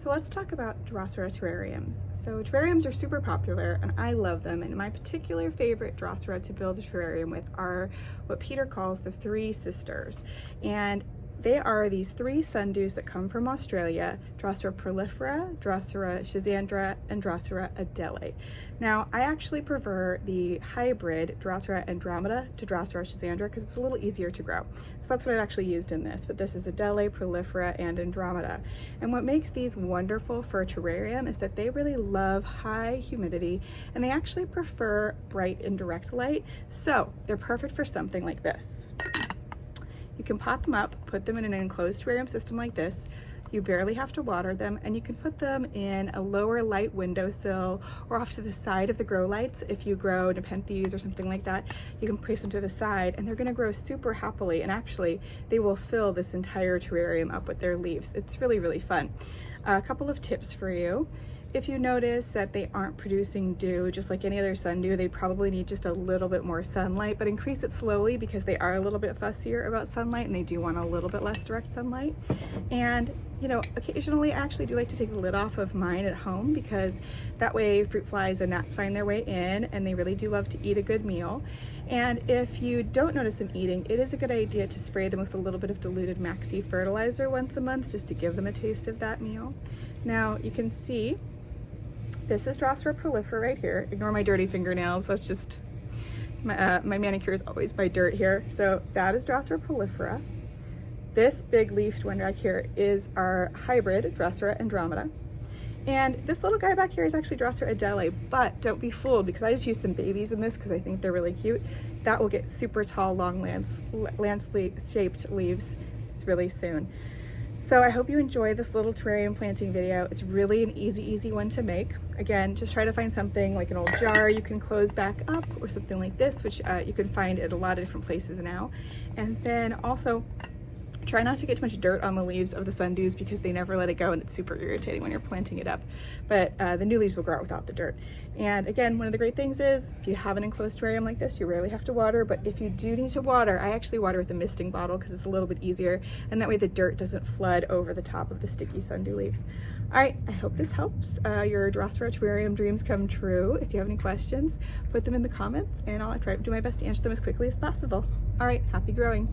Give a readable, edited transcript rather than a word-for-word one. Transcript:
So let's talk about Drosera terrariums. So terrariums are super popular and I love them, and my particular favorite Drosera to build a terrarium with are what Peter calls the three sisters. And they are these three sundews that come from Australia: Drosera prolifera, Drosera schizandra, and Drosera adele. Now, I actually prefer the hybrid Drosera andromeda to Drosera schizandra because it's a little easier to grow. So that's what I actually used in this, but this is adele, prolifera, and andromeda. And what makes these wonderful for a terrarium is that they really love high humidity and they actually prefer bright and direct light. So they're perfect for something like this. You can pot them up, put them in an enclosed terrarium system like this. You barely have to water them, and you can put them in a lower light windowsill or off to the side of the grow lights. If you grow nepenthes or something like that, you can place them to the side and they're gonna grow super happily, and actually they will fill this entire terrarium up with their leaves. It's really, really fun. A couple of tips for you. If you notice that they aren't producing dew, just like any other sundew, they probably need just a little bit more sunlight, but increase it slowly because they are a little bit fussier about sunlight and they do want a little bit less direct sunlight. And you know, occasionally I actually do like to take the lid off of mine at home because that way fruit flies and gnats find their way in, and they really do love to eat a good meal. And if you don't notice them eating, it is a good idea to spray them with a little bit of diluted maxi fertilizer once a month just to give them a taste of that meal. Now you can see this is Drosera prolifera right here. Ignore my dirty fingernails. That's just, my manicure is always by dirt here. So that is Drosera prolifera. This big leafed one right here is our hybrid Drosera andromeda. And this little guy back here is actually Drosera adele, but don't be fooled because I just used some babies in this because I think they're really cute. That will get super tall, long lance-shaped leaves really soon. So I hope you enjoy this little terrarium planting video. It's really an easy one to make. Again, just try to find something like an old jar you can close back up or something like this, which you can find at a lot of different places now. And then also, try not to get too much dirt on the leaves of the sundews because they never let it go and it's super irritating when you're planting it up. But the new leaves will grow out without the dirt. And again, one of the great things is if you have an enclosed terrarium like this, you rarely have to water, but if you do need to water, I actually water with a misting bottle because it's a little bit easier, and that way the dirt doesn't flood over the top of the sticky sundew leaves. All right, I hope this helps your Drosera terrarium dreams come true. If you have any questions, put them in the comments and I'll try to do my best to answer them as quickly as possible. All right, happy growing.